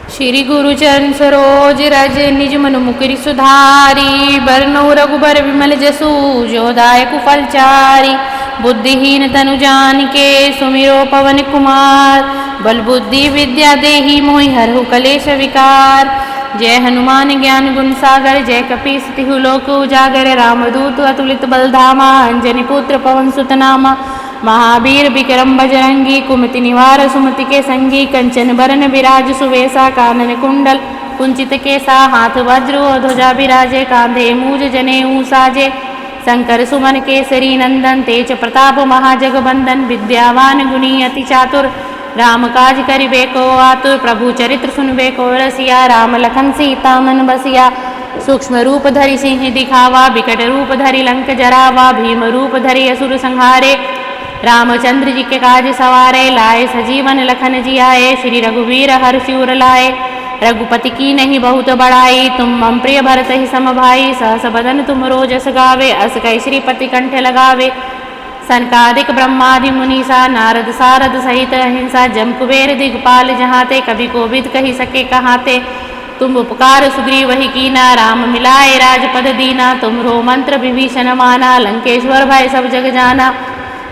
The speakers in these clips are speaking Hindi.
श्री गुरुचरण सरोज रज निज मनु मुकुरि सुधारी। बरनौ रघुबर विमल जसु जो दायक फलचारी। बुद्धिहीन तनु जानिके सुमिरो पवन कुमार। बल बुद्धि विद्या देहि मोहि हरहु कलेश विकार। जय हनुमान ज्ञान गुण सागर जय कपीस तिहु लोक उजागर। रामदूत अतुलित बल धामा अंजनी पुत्र पवन सुत नामा। महावीर विक्रम बजरंगी कुमति निवार सुमति के संगी। कंचन बरन विराज सुवेसा कानन कुंडल कुंचित केसा। हाथ वज्र ध्वजा विराजे कांधे मूज जनेऊ साजे। शंकर सुमन केसरी नंदन तेज प्रताप महाजगबंदन। विद्यावान गुणी अति चातुर राम काज करिबे को आतुर। प्रभु चरित्र सुनबे को रसिया राम लखन सीता मन बसिया। सूक्ष्म रूप धरि सिंह दिखावा विकट रूप धरि लंक जरावा। भीम रूप धरि असुर संहारे रामचंद्र जी के काज सवारे। लाए सजीवन लखन जियाए श्री रघुवीर हर्षि उर लाए। रघुपति की नहीं बहुत बड़ाई तुम मम प्रिय भरत ही सम भाई। सहस बदन तुम रोजस गावे अस कई श्रीपति कंठ लगावे। सनकादिक ब्रह्मादि मुनीसा नारद सारद सहित अहिंसा। जम कुबेर दिगपाल जहाते कभी कोविद कही सके कहाते। तुम उपकार सुग्रीव वही कीना राम मिलाए राजपद दीना। तुम रो मंत्र विभीषण माना लंकेश्वर भय सब जग जाना।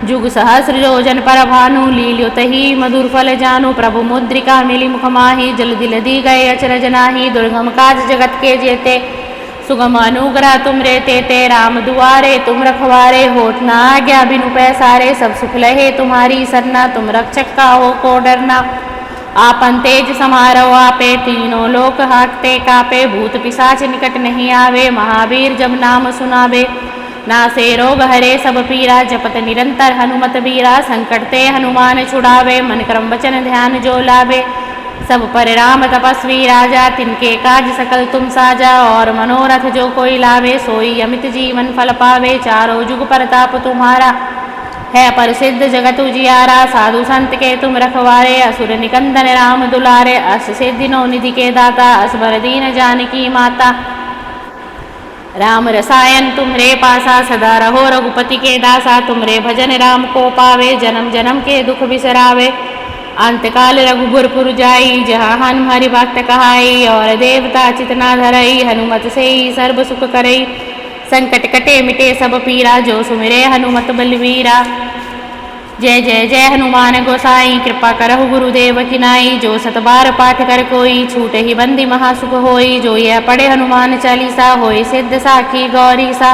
जुग सहस्र योजन पर भानु लील्यो तही मधुर फल जानु। प्रभु मुद्रिका मिली मुख माही जल्दी लदी गए अचरज नाही। दुर्गम काज जगत के जेते सुगम अनुग्रह तुम रे तेते। राम दुआरे तुम रखवारे होठ न आज्ञा बिनु पैसारे। सब सुख लहे तुम्हारी सरना तुम रक्षक का हो को डरना। आपन तेज समारो आपे तीनों लोक हाकते कापे। भूत पिशाच निकट नहीं आवे महावीर जब नाम सुनावे। नासे रोग हरे सब पीरा जपत निरंतर हनुमत बीरा। संकट ते हनुमान छुड़ावे मन क्रम वचन ध्यान जो लावे। सब पर राम तपस्वी राजा तिनके काज सकल तुम साजा। और मनोरथ जो कोई लावे सोई अमित जीवन फल पावे। चारों जुग परताप तुम्हारा है प्रसिद्ध जगत उजियारा। साधु संत के तुम रखवारे असुर निकंदन राम दुलारे। अष्ट सिद्धि नौ निधि के दाता असबर दीन जानकी माता। राम रसायन तुम्हरे पासा सदा रहो रघुपति के दासा। तुमरे भजन राम को पावे जन्म जन्म के दुख बिसरावे। अंतकाल रघुबरपुर जाई जहाँ हनुमारी भक्त कहाई। और देवता चितना धरई हनुमत से ही सर्व सुख करई। संकट कटे मिटे सब पीरा जो सुमिरे हनुमत बलवीरा। जय जय जय हनुमान गोसाई कृपा करहु गुरुदेव की नाई। जो सत बार पाठ कर कोई छूटे ही बंदी महासुख होई। जो यह पढ़े हनुमान चालीसा होय सिद्ध साखी गौरी सा।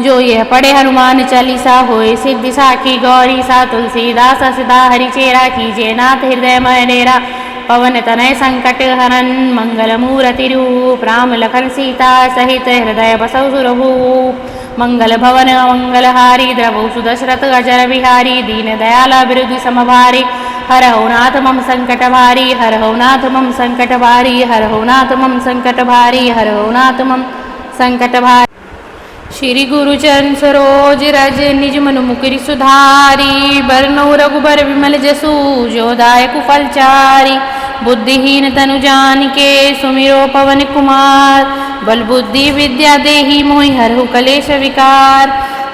जो यह पढ़े हनुमान चालीसा होय सिद्ध साखी गौरी सा। तुलसीदास सदा हरिचेरा कीजिए नाथ हृदय मय डेरा। पवन तनय संकट हरन मंगल मूर्ति रूप। राम लखन सीता सहित हृदय बसौ सुरभूप। मंगल भवन मंगलहारी द्रवौ सुदशरथ अजर बिहारी। दीन दयाला बिरुदि समभारी हरहु नाथ मम संकट भारी। हरहु नाथ मम संकट भारी हरहु नाथ मम संकट भारी हरहु नाथ मम संकट भारी। श्री गुरुचरण सरोज रज निज मनु मुकुरि सुधारी। बरनौ रघुबर विमल जसु जो दायक फलचारी। बुद्धिहीन तनु जानिके सुमिरो पवन कुमार। बल बुद्धि विद्या देहि मोहि हरहु कलेश विकार।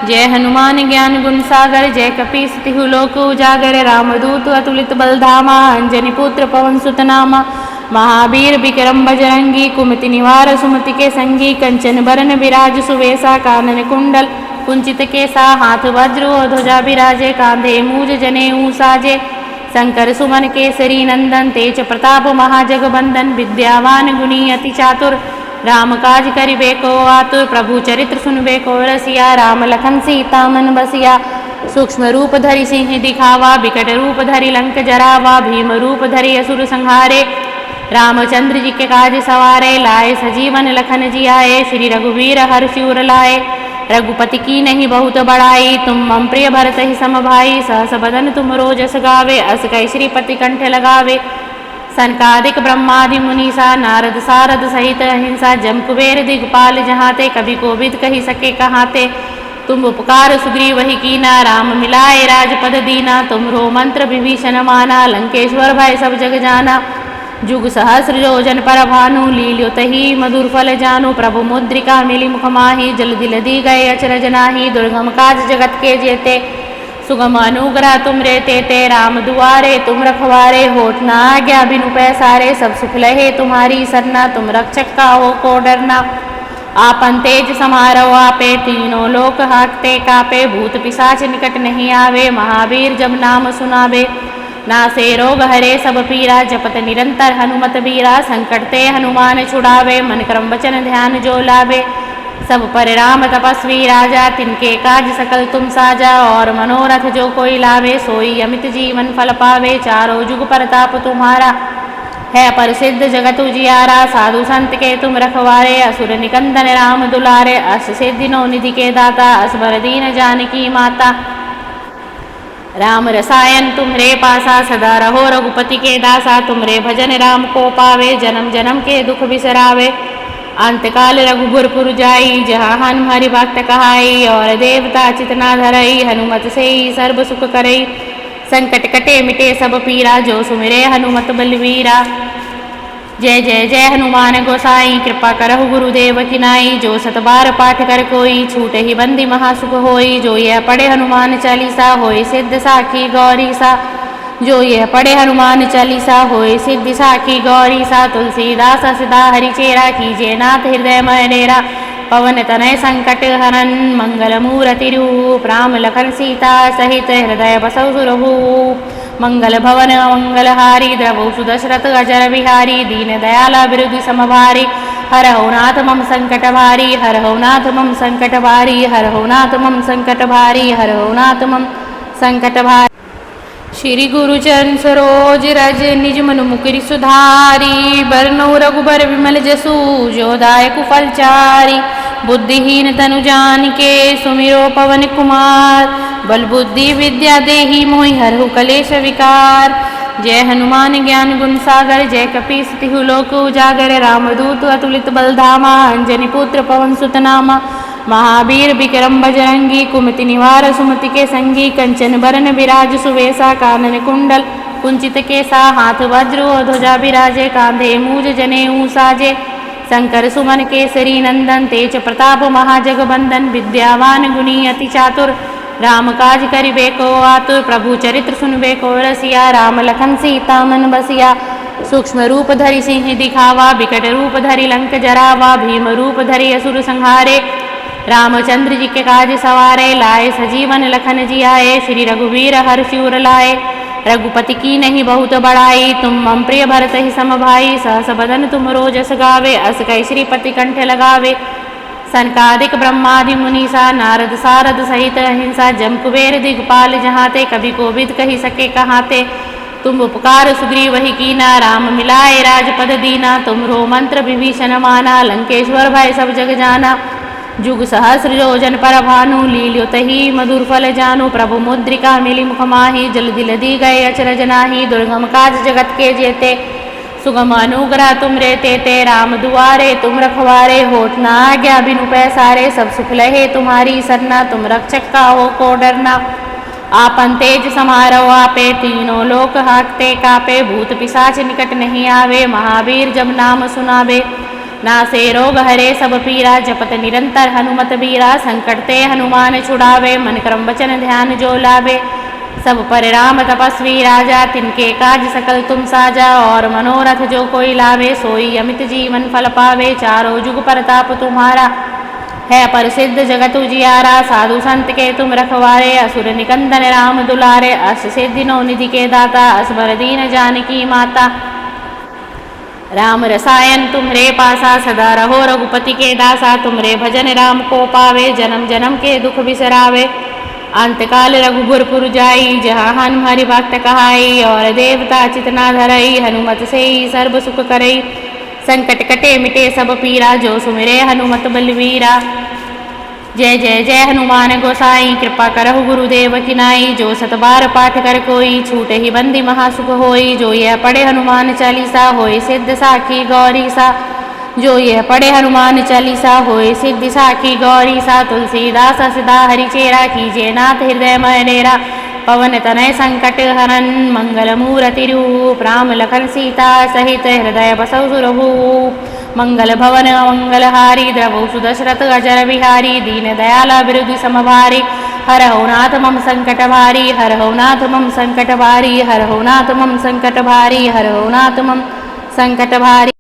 जय हनुमान ज्ञान गुण सागर जय कपीस तिहु लोक उजागर। रामदूत अतुलित बल धामा अंजनी पुत्र पवन सुत नामा। महावीर विक्रम बजरंगी कुमति निवार सुमति के संगी। कंचन बरन विराज सुवेसा कानन कुंडल कुंचित केसा। हाथ वज्र ध्वजा विराजे कांधे मूज जनेऊ साजे। शंकर सुमन केसरी नंदन तेज प्रताप महाजगबंदन। विद्यावान गुणी अति चातुर राम काज करिबे को आतुर। प्रभु चरित्र सुनबे को रसिया राम लखन सीता मन बसिया। सूक्ष्म रूप धरि सिंह दिखावा विकट रूप धरि लंक जरावा। भीम रूप धरि असुर संहारे रामचंद्र जी के काज सवारे। लाए सजीवन लखन जियाए श्री रघुवीर हर्षि उर लाए। रघुपति की नहीं बहुत बड़ाई तुम मम प्रिय भरत ही सम भाई। सहस बदन तुम रोजस गावे अस कई श्रीपति कंठ लगावे। सनकादिक ब्रह्मादि मुनीसा नारद सारद सहित अहिंसा। जम कुबेर दिगपाल जहाते कभी कोविद कही सके कहाते। तुम उपकार सुग्रीव वही कीना राम मिलाए राजपद दीना। तुम रो मंत्र विभीषण माना लंकेश्वर भय सब जग जाना। जुग सहस्र योजन पर भानु लील्यो तही मधुर फल जानु। प्रभु मुद्रिका मिली मुख माही जल्दी लदी गए अचरज नाही। दुर्गम काज जगत के जेते सुगम अनुग्रह तुम रहते ते राम दुआरे, तुम रखवारे होठ ना आज्ञा बिनु पैसारे, सब सुख लहे तुम्हारी सरना, तुम रक्षक का हो को डरना। आपन तेज समारो आपे, तीनों लोक हाकते कापे, भूत पिशाच निकट नहीं आवे, महावीर जब नाम सुनावे। नासे रोग हरे सब पीरा, जपत निरंतर हनुमत बीरा, संकट ते हनुमान छुड़ावे, मन क्रम वचन ध्यान जो लावे। सब पर राम तपस्वी राजा, तिनके काज सकल तुम साजा, और मनोरथ जो कोई लावे, सोई अमित जीवन फल पावे। चारों जुग परताप तुम्हारा, है प्रसिद्ध जगत उजियारा, साधु संत के तुम रखवारे, असुर निकंदन राम दुलारे। अष्ट सिद्धि नौ निधि के दाता, असबर दीन जानकी माता। राम रसायन तुम्हरे पासा, सदा रहो रघुपति के दासा, तुमरे भजन राम को पावे, जन्म जन्म के दुख बिसरावे। अंतकाल रघुबरपुर जाई, जहाँ हनुमहरि भक्त कहाई, और देवता चितना धरई, हनुमत से ही सर्व सुख करई। संकट कटे मिटे सब पीरा, जो सुमिरे हनुमत बलवीरा। जय जय जय हनुमान गोसाई, कृपा करहु गुरुदेव की नाई। जो सत बार पाठ कर कोई, छूटे ही बंदी महासुख होई। जो यह पढ़े हनुमान चालीसा, होय सिद्ध साखी गौरी सा। जो यह पढ़े हनुमान चालीसा, होय सिद्ध साखी गौरी सा। तुलसीदास सदा हरिचेरा, कीजिए नाथ हृदय मय डेरा। पवन तनय संकट हरन, मंगल मूर्ति रूप, राम लखन सीता सहित हृदय बसौ सुरभूप। मंगल भवन मंगलहारी, द्रवौ सुदशरथ अजर बिहारी। दीन दयाला बिरुदि समभारी, हरहु नाथ मम संकट भारी। हरहु नाथ मम संकट भारी, हरहु नाथ मम संकट भारी, हरहु नाथ मम संकट भारी। श्री गुरु चरण सरोज रज, निज मनु मुकुरि सुधारी। बरनउँ रघुबर विमल जसु, जो दायक फलचारी। बुद्धिहीन तनु जानिके, सुमिरो पवन कुमार। बल बुद्धि विद्या देहि, मोहि हरहु कलेश विकार। जय हनुमान ज्ञान गुण सागर, जय कपीस तिहु लोक उजागर। रामदूत अतुलित बल धामा, अंजनी पुत्र पवन सुत नामा। महावीर विक्रम बजरंगी, कुमति निवार सुमति के संगी। कंचन बरन बिराज सुवेसा, कानन कुंडल कुंचित केसा। हाथ वज्र और ध्वजा बिराजे, कांधे मूज जनेऊ साजे। शंकर सुमन केसरी नंदन, तेज प्रताप महाजगबंदन। विद्यावान गुणी अति चातुर, राम काज करिबे को आतुर। प्रभु चरित्र सुनबे को रसिया, राम लखन सीता मन बसिया। सूक्ष्म रूप धरि सिंह दिखावा, बिकट रूप धरि लंक जरावा। भीम रूप धरि असुर संहारे, रामचंद्र जी के काज सवारे। लाए सजीवन लखन जियाए, श्री रघुवीर हर्षि उर लाए। रघुपति की नहीं बहुत बड़ाई, तुम मम प्रिय भरत ही सम भाई। सहस बदन तुम रोजस गावे, अस कई श्रीपति कंठ लगावे। सनकादिक ब्रह्मादि मुनीसा, नारद सारद सहित अहिंसा। जम कुबेर दिगपाल जहाते, कभी कोविद कही सके कहाते। तुम उपकार सुग्रीव ही कीना, राम मिलाए राजपद दीना। तुमरो मंत्र विभीषण माना, लंकेश्वर भय सब जग जाना। जुग सहस्र योजन पर भानु, लील्योत ही मधुर फल जानु। प्रभु मुद्रिका मिली मुख माही, जल्दी लदी गए अचरज नाही। दुर्गम काज जगत के जेते, सुगम अनुग्रह तुम रहते ते राम दुआरे। तुम रखवारे होठ ना आज्ञा बिनु पैसारे, सब सुख लहे तुम्हारी सरना, तुम रक्षक का हो को डरना। आपन तेज समारो आपे, तीनों लोक हाकते कापे। भूत पिशाच निकट नहीं आवे, महावीर जब नाम सुनावे। नासे रोग हरे सब पीरा, जपत निरंतर हनुमत बीरा। संकट ते हनुमान छुड़ावे, मन क्रम वचन ध्यान जो लावे। सब पर राम तपस्वी राजा, तिनके काज सकल तुम साजा। और मनोरथ जो कोई लावे, सोई अमित जीवन फल पावे। चारों जुग परताप तुम्हारा, है प्रसिद्ध जगत उजियारा। साधु संत के तुम रखवारे, असुर निकंदन राम दुलारे। अष्ट सिद्धि नौ निधि के दाता, असबर दीन जानकी माता। राम रसायन तुम्हरे पासा, सदा रहो रघुपति के दासा। तुमरे भजन राम को पावे, जन्म जन्म के दुख बिसरावे। अंतकाल रघुबरपुर जाई, जहाँ हनुमहरि भक्त कहाई। और देवता चितना धरई, हनुमत से ही सर्व सुख करई। संकट कटे मिटे सब पीरा, जो सुमिरे हनुमत बलवीरा। जय जय जय हनुमान गोसाई, कृपा करहु गुरुदेव की नाई। जो सत बार पाठ कर कोई, छूटे ही बंदी महासुख होई। जो यह पढ़े हनुमान चालीसा, होय सिद्ध साखी गौरी सा। जो यह पढ़े हनुमान चालीसा, होय सिद्ध साखी गौरी सा। तुलसीदास सदा हरिचेरा, कीजिए नाथ हृदय मय डेरा। पवन तनय संकट हरन, मंगल मूर्ति रूप, राम लखन सीता सहित हृदय बसौ सुरभूप। मंगल भवन मंगलहारी, द्रवौ सुदशरथ अजर बिहारी। दीन दयाला बिरुदि समभारी, हर हो नाथ मम संकट भारी, हर हो नाथ मम संकट भारी, हर हो नाथ मम संकट भारी, हर हो नाथ मम संकट भारी।